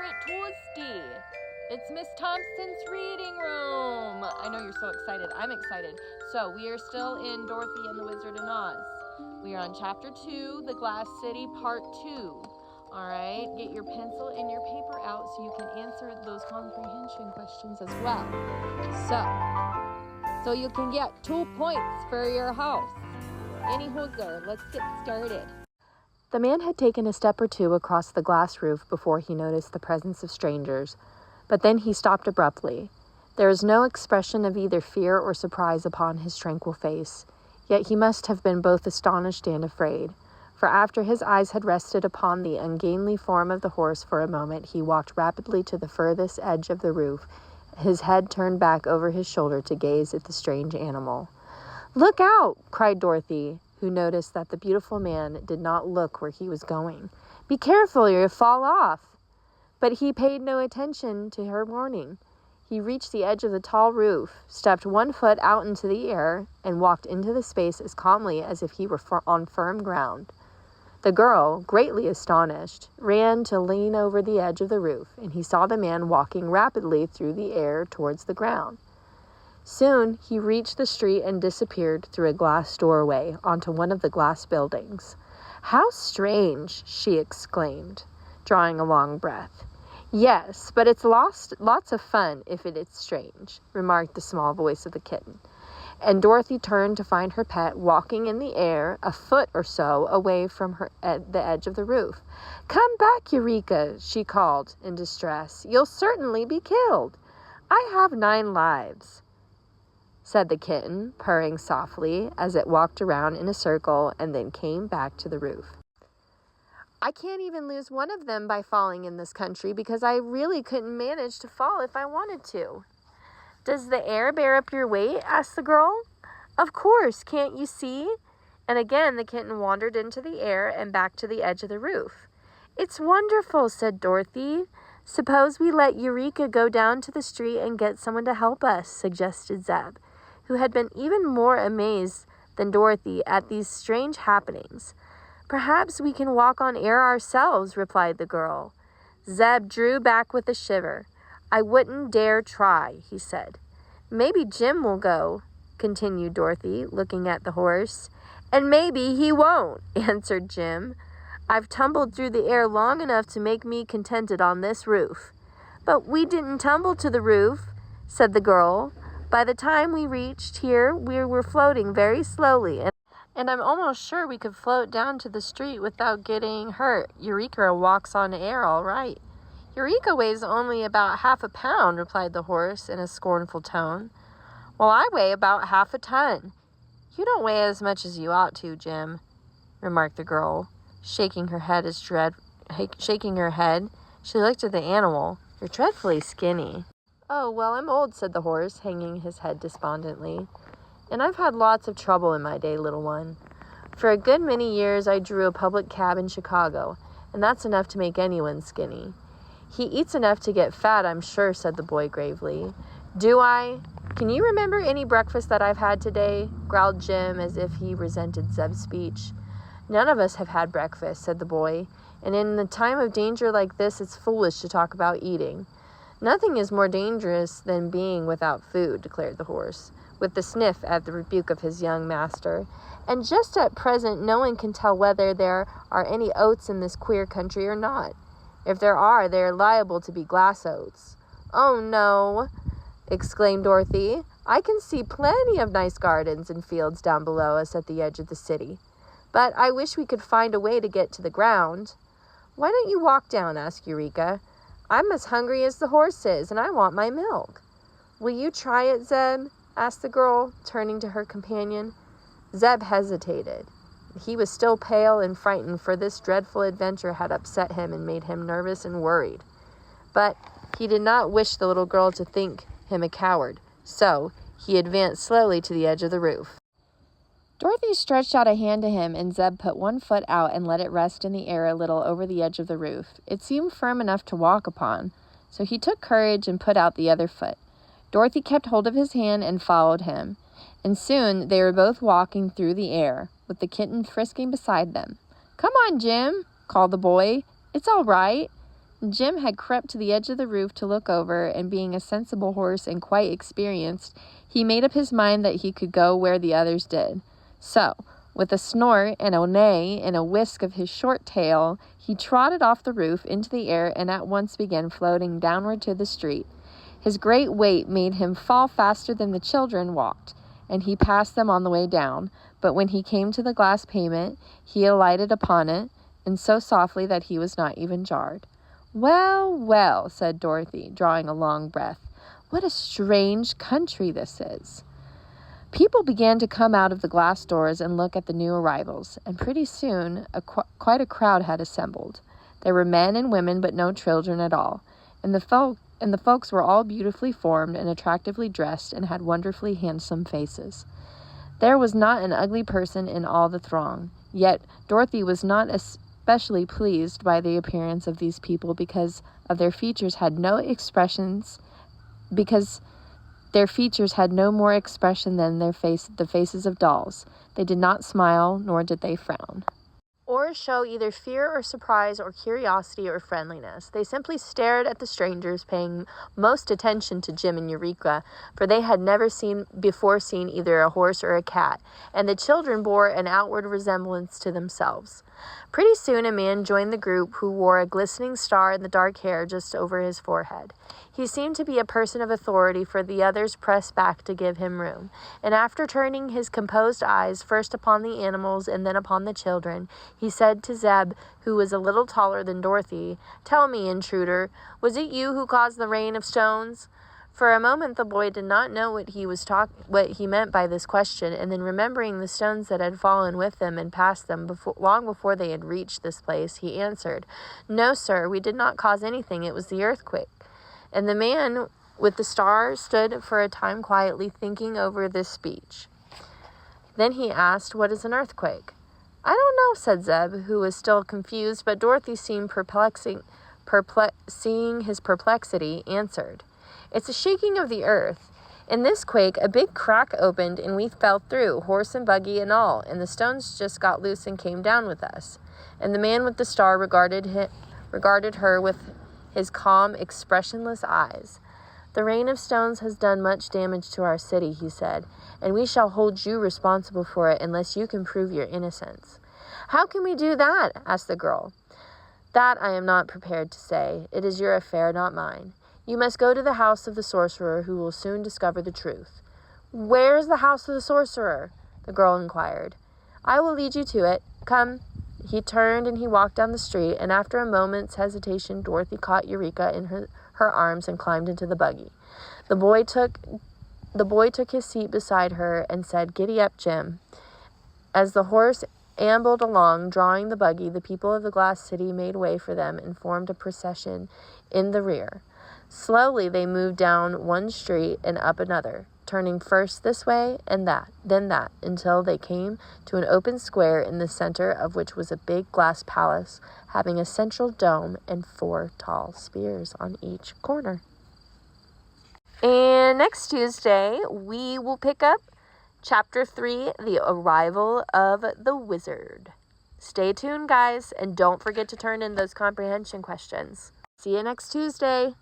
favorite Tuesday. It's Ms. Thompson's reading room. I know you're so excited. I'm excited. So we are still in Dorothy and the Wizard of Oz. We are on Chapter 2, The Glass City, Part 2. All right, get your pencil and your paper out so you can answer those comprehension questions as well. So you can get 2 points for your house. Any hooser, let's get started. The man had taken a step or two across the glass roof before he noticed the presence of strangers, but then he stopped abruptly. There was no expression of either fear or surprise upon his tranquil face, yet he must have been both astonished and afraid, for after his eyes had rested upon the ungainly form of the horse for a moment, he walked rapidly to the furthest edge of the roof, his head turned back over his shoulder to gaze at the strange animal. "Look out!" cried Dorothy, who noticed that the beautiful man did not look where he was going. "Be careful, you'll fall off." But he paid no attention to her warning. He reached the edge of the tall roof, stepped 1 foot out into the air, and walked into the space as calmly as if he were on firm ground. The girl, greatly astonished, ran to lean over the edge of the roof, and he saw the man walking rapidly through the air towards the ground. Soon he reached the street and disappeared through a glass doorway onto one of the glass buildings. "How strange," she exclaimed, drawing a long breath. "Yes, but it's lots of fun if it is strange," remarked the small voice of the kitten. And Dorothy turned to find her pet walking in the air a foot or so away from her at the edge of the roof. "Come back, Eureka," she called in distress. "You'll certainly be killed." "I have 9 lives," said the kitten, purring softly as it walked around in a circle and then came back to the roof. "I can't even lose one of them by falling in this country because I really couldn't manage to fall if I wanted to." "Does the air bear up your weight?" asked the girl. "Of course, can't you see?" And again the kitten wandered into the air and back to the edge of the roof. "It's wonderful," said Dorothy. "Suppose we let Eureka go down to the street and get someone to help us," suggested Zeb, who had been even more amazed than Dorothy at these strange happenings. "Perhaps we can walk on air ourselves," replied the girl. Zeb drew back with a shiver. "I wouldn't dare try," he said. "Maybe Jim will go," continued Dorothy, looking at the horse. "And maybe he won't," answered Jim. "I've tumbled through the air long enough to make me contented on this roof." "But we didn't tumble to the roof," said the girl. "By the time we reached here, we were floating very slowly, and I'm almost sure we could float down to the street without getting hurt. Eureka walks on air all right." "Eureka weighs only about half a pound," replied the horse in a scornful tone. "Well, I weigh about half a ton." "You don't weigh as much as you ought to, Jim," remarked the girl, shaking her head. She looked at the animal. "You're dreadfully skinny." "Oh, well, I'm old," said the horse, hanging his head despondently. "And I've had lots of trouble in my day, little one. For a good many years I drew a public cab in Chicago, and that's enough to make anyone skinny." "He eats enough to get fat, I'm sure," said the boy gravely. "Do I? Can you remember any breakfast that I've had today?" growled Jim as if he resented Zeb's speech. "None of us have had breakfast," said the boy, "and in a time of danger like this it's foolish to talk about eating." "Nothing is more dangerous than being without food," declared the horse, with a sniff at the rebuke of his young master. "And just at present no one can tell whether there are any oats in this queer country or not. If there are, they are liable to be glass oats." "Oh, no," exclaimed Dorothy. "I can see plenty of nice gardens and fields down below us at the edge of the city. But I wish we could find a way to get to the ground." "Why don't you walk down?" asked Eureka. "I'm as hungry as the horse is, and I want my milk." "Will you try it, Zeb?" asked the girl, turning to her companion. Zeb hesitated. He was still pale and frightened, for this dreadful adventure had upset him and made him nervous and worried. But he did not wish the little girl to think him a coward, so he advanced slowly to the edge of the roof. Dorothy stretched out a hand to him, and Zeb put 1 foot out and let it rest in the air a little over the edge of the roof. It seemed firm enough to walk upon, so he took courage and put out the other foot. Dorothy kept hold of his hand and followed him, and soon they were both walking through the air, with the kitten frisking beside them. "Come on, Jim," called the boy. "It's all right." Jim had crept to the edge of the roof to look over, and being a sensible horse and quite experienced, he made up his mind that he could go where the others did. So, with a snort and a neigh and a whisk of his short tail, he trotted off the roof into the air and at once began floating downward to the street. His great weight made him fall faster than the children walked, and he passed them on the way down. But when he came to the glass pavement, he alighted upon it, and so softly that he was not even jarred. "Well, well," said Dorothy, drawing a long breath. "What a strange country this is." People began to come out of the glass doors and look at the new arrivals, and pretty soon quite a crowd had assembled. There were men and women, but no children at all, and the folks were all beautifully formed and attractively dressed and had wonderfully handsome faces. There was not an ugly person in all the throng, yet Dorothy was not especially pleased by the appearance of these people because their features had no more expression than the faces of dolls. They did not smile, nor did they frown, or show either fear or surprise or curiosity or friendliness. They simply stared at the strangers, paying most attention to Jim and Eureka, for they had never before seen either a horse or a cat, and the children bore an outward resemblance to themselves. Pretty soon a man joined the group who wore a glistening star in the dark hair just over his forehead. He seemed to be a person of authority, for the others pressed back to give him room, and after turning his composed eyes first upon the animals and then upon the children, he said to Zeb, who was a little taller than Dorothy, "Tell me, intruder, was it you who caused the rain of stones?" For a moment the boy did not know what he meant by this question, and then remembering the stones that had fallen with them and past them long before they had reached this place, he answered, "No, sir, we did not cause anything. It was the earthquake." And the man with the star stood for a time quietly thinking over this speech. Then he asked, "What is an earthquake?" "I don't know," said Zeb, who was still confused, but Dorothy, seeing his perplexity, answered, "It's a shaking of the earth. In this quake, a big crack opened, and we fell through, horse and buggy and all, and the stones just got loose and came down with us." And the man with the star regarded her with his calm, expressionless eyes. "The rain of stones has done much damage to our city," he said, "and we shall hold you responsible for it unless you can prove your innocence." "How can we do that?" asked the girl. "That I am not prepared to say. It is your affair, not mine. You must go to the house of the sorcerer, who will soon discover the truth." "Where is the house of the sorcerer?" the girl inquired. "I will lead you to it. Come." He turned and he walked down the street, and after a moment's hesitation, Dorothy caught Eureka in her arms and climbed into the buggy. The boy took his seat beside her and said, "Giddy up, Jim." As the horse ambled along, drawing the buggy, the people of the glass city made way for them and formed a procession in the rear. Slowly they moved down one street and up another, turning first this way and then that, until they came to an open square in the center of which was a big glass palace, having a central dome and 4 tall spears on each corner. And next Tuesday, we will pick up Chapter 3, The Arrival of the Wizard. Stay tuned, guys, and don't forget to turn in those comprehension questions. See you next Tuesday.